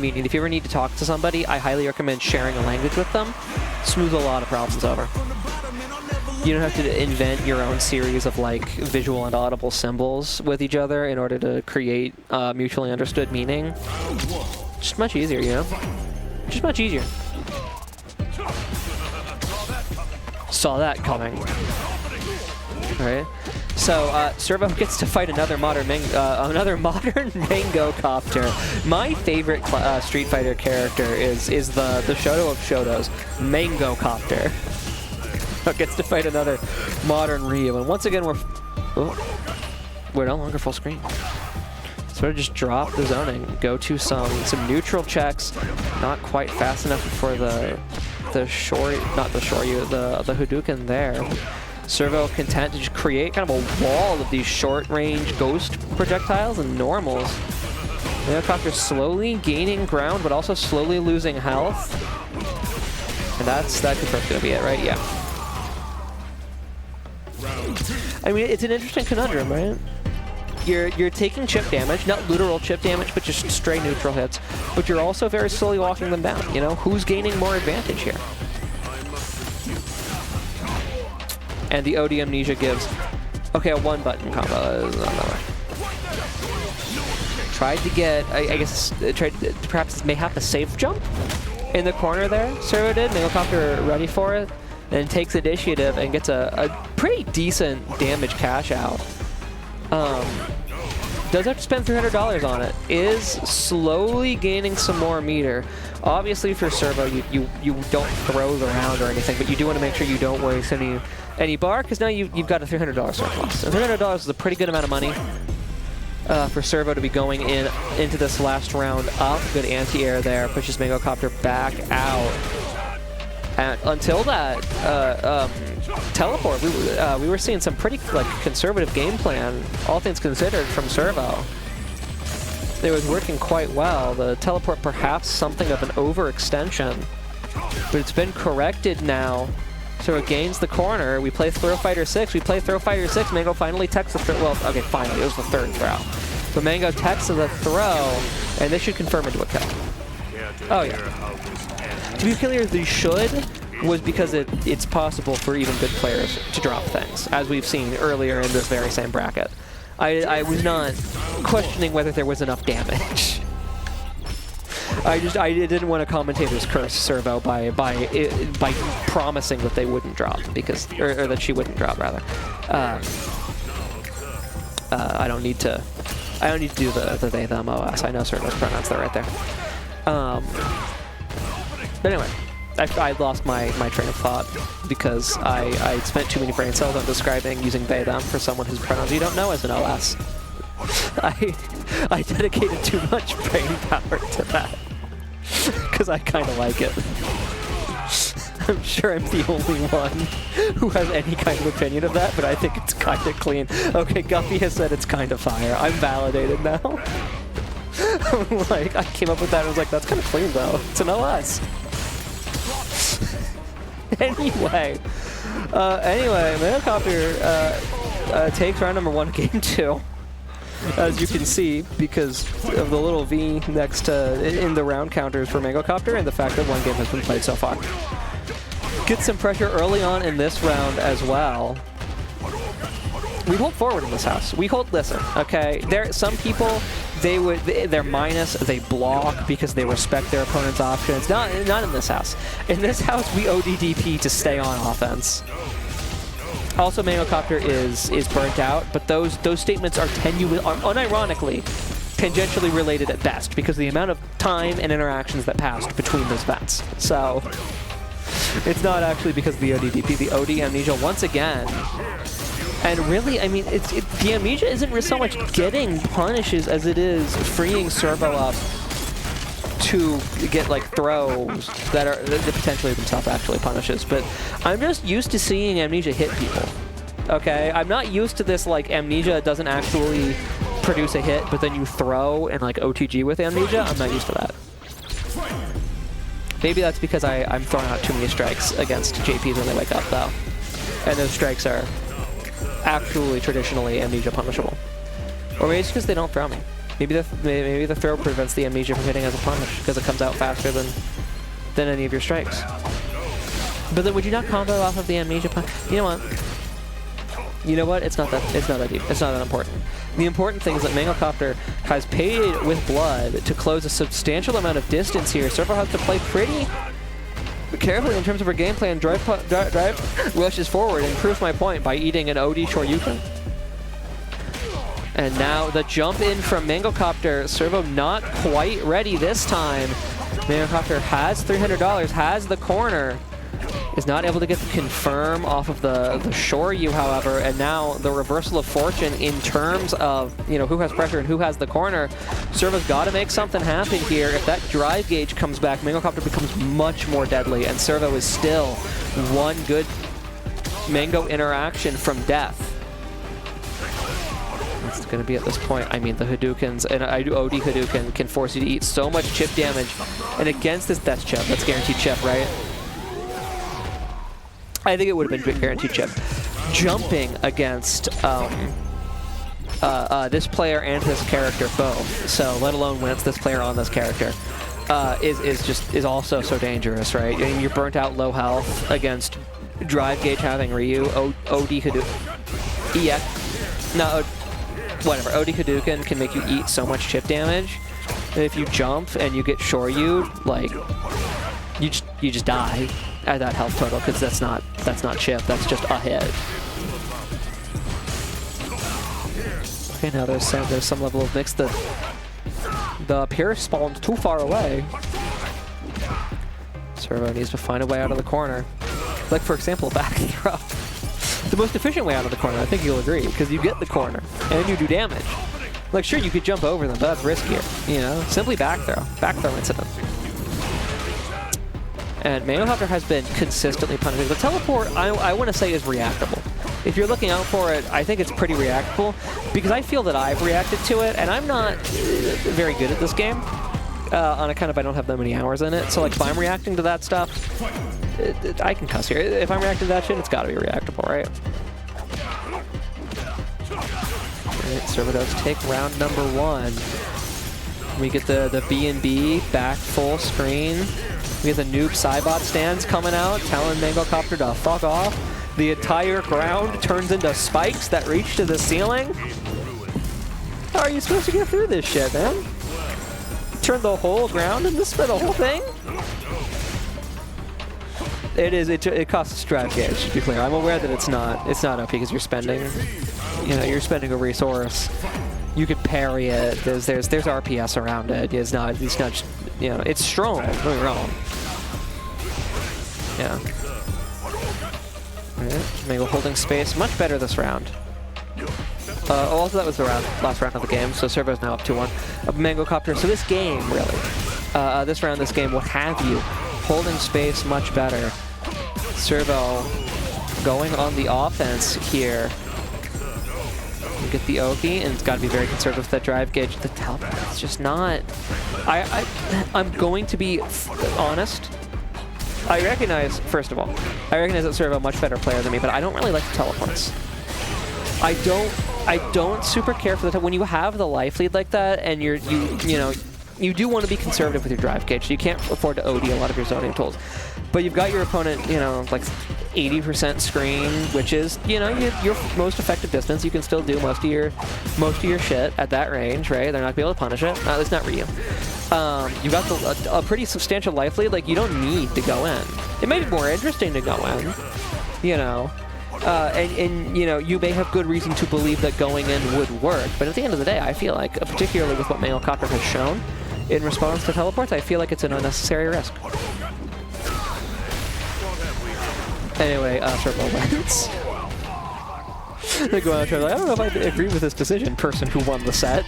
convenient. If you ever need to talk to somebody, I highly recommend sharing a language with them. Smooth a lot of problems over. You don't have to invent your own series of like visual and audible symbols with each other in order to create mutually understood meaning. Just much easier, you know? Just much easier. Saw that coming. Alright. So, Servo gets to fight another modern Mangocopter. My favorite Street Fighter character is the Shoto of Shotos, Mangocopter. Gets to fight another modern Ryu, and once again we're no longer full screen. Sort of just drop the zoning, go to some neutral checks, not quite fast enough for the Hadouken there. Servo content to just create kind of a wall of these short-range ghost projectiles and normals. Mangocopter slowly gaining ground, but also slowly losing health. And that's gonna be it, right? Yeah. I mean, it's an interesting conundrum, right? You're taking chip damage, not literal chip damage, but just stray neutral hits. But you're also very slowly walking them down. You know, who's gaining more advantage here? And the OD Amnesia gives, okay, a one-button combo. Tried to get, I guess, perhaps may have to safe jump in the corner there. Servo did. Mangocopter ready for it. Then takes initiative and gets a pretty decent damage cash out. Does have to spend $300 on it. Is slowly gaining some more meter. Obviously for Servo, you don't throw the round or anything, but you do want to make sure you don't waste any bar, because now you've got a $300 surplus. And $300 is a pretty good amount of money for Servo to be going into this last round up. Good anti-air there, pushes Mangocopter back out. And until that teleport, we were seeing some pretty conservative game plan, all things considered, from Servo. It was working quite well. The teleport perhaps something of an overextension, but it's been corrected now. So it gains the corner. We play Throw Fighter 6. Mango finally techs the throw. Well, okay, finally, it was the third throw. So Mango techs the throw, and this should confirm into a kill. Oh yeah. To be clear, the should was because it's possible for even good players to drop things, as we've seen earlier in this very same bracket. I was not questioning whether there was enough damage. I didn't want a commentator's curse Servo by promising that they wouldn't drop, because or that she wouldn't drop rather. I don't need to do the they them os. I know Servo's pronouns, they're right there. But anyway, I lost my train of thought because I spent too many brain cells on describing using they them for someone whose pronouns you don't know as an OS. I dedicated too much brain power to that because I kind of like it. I'm sure I'm the only one who has any kind of opinion of that, but I think it's kind of clean. Okay, Guppy has said it's kind of fire. I'm validated now. Like, I came up with that and was like, that's kind of clean though. It's an OS. Anyway, Mangocopter takes round number 1 of game 2. As you can see, because of the little V next to in the round counters for Mangocopter and the fact that one game has been played so far. Gets some pressure early on in this round as well. We hold forward in this house. We hold listen, okay? Some people they're minus, they block because they respect their opponent's options. Not in this house. In this house, we ODDP to stay on offense. Also, Mangocopter is burnt out, but those statements are unironically tangentially related at best because of the amount of time and interactions that passed between those vents. So it's not actually because of the ODDP, the OD Amnesia once again. And really, I mean, the Amnesia isn't so much getting punishes as it is freeing Servo up to get like throws that potentially themselves actually punishes. But I'm just used to seeing Amnesia hit people. Okay, I'm not used to this like Amnesia doesn't actually produce a hit, but then you throw and like OTG with Amnesia. I'm not used to that. Maybe that's because I'm throwing out too many strikes against JPs when they wake up though, and those strikes are actually traditionally Amnesia punishable. Or maybe it's because they don't throw me. Maybe the throw prevents the amnesia from hitting as a punish because it comes out faster than any of your strikes. But then would you not combo off of the amnesia punish? You know what? You know what? It's not that deep. It's not that important. The important thing is that Mangocopter has paid with blood to close a substantial amount of distance here. Servo has to play pretty carefully in terms of her gameplay, and drive rushes forward and proves my point by eating an OD Shoryuken. And now the jump in from Mangocopter. Servo not quite ready this time. Mangocopter has $300, has the corner. Is not able to get the confirm off of the Shoryu, however, and now the reversal of fortune in terms of, you know, who has pressure and who has the corner. Servo's got to make something happen here. If that drive gauge comes back, Mangocopter becomes much more deadly, and Servo is still one good Mango interaction from death. It's going to be at this point. I mean, the Hadoukens and OD Hadouken can force you to eat so much chip damage, and against this, that's chip. That's guaranteed chip, right? I think it would have been guaranteed chip. Jumping against this player and this character both, so let alone when it's this player on this character, is also so dangerous, right? I mean, you're burnt out low health against drive gauge having Ryu, OD Hadouken, EX, no, whatever. OD Hadouken can make you eat so much chip damage that if you jump and you get Shoryu, like you just die at that health total, because that's not chip, that's just a hit. Okay, now there's some level of mix. The Pierce spawned too far away. Servo needs to find a way out of the corner. Like, for example, back throw. The most efficient way out of the corner, I think you'll agree, because you get the corner and you do damage. Like, sure, you could jump over them, but that's riskier, you know? Simply back throw incident. And Mangocopter has been consistently punishing. The teleport, I want to say, is reactable. If you're looking out for it, I think it's pretty reactable, because I feel that I've reacted to it, and I'm not very good at this game. On account of I don't have that many hours in it. So, like, if I'm reacting to that stuff, I can cuss here. If I'm reacting to that shit, it's got to be reactable, right? Alright, Servo does take round number 1. We get the B&B back full screen. We get the noob Cybot stands coming out, telling Mangocopter to fuck off. The entire ground turns into spikes that reach to the ceiling. How are you supposed to get through this shit, man? Turn the whole ground into the whole thing? It costs drive gauge, to be clear. I'm aware that it's not OP because you're spending a resource. You could parry it. There's RPS around it. It's not just, you know, it's strong. Don't get me wrong. Yeah. Alright, Mango holding space much better this round. Also, that was the last round of the game, so Servo's now up 2-1. Mangocopter. So this game, really, this game will have you holding space much better. Servo going on the offense here. You get the Oki, and it's got to be very conservative with that drive gauge. The teleport, it's just not. I'm going to be honest. I recognize, first of all, that Servo a much better player than me, but I don't really like the teleports. I don't super care for the when you have the life lead like that, and you do want to be conservative with your drive gauge. So you can't afford to OD a lot of your zoning tools. But you've got your opponent, you know, like 80% screen, which is, you know, your most effective distance. You can still do most of your shit at that range, right? They're not gonna be able to punish it. At least not Ryu. You've got a pretty substantial life lead. Like, you don't need to go in. It may be more interesting to go in, you know. And you know, you may have good reason to believe that going in would work, but at the end of the day, I feel like, particularly with what Mangocopter has shown in response to teleports, I feel like it's an unnecessary risk. Anyway, Servo wins. They go out there like, I don't know if I agree with this decision, person who won the set.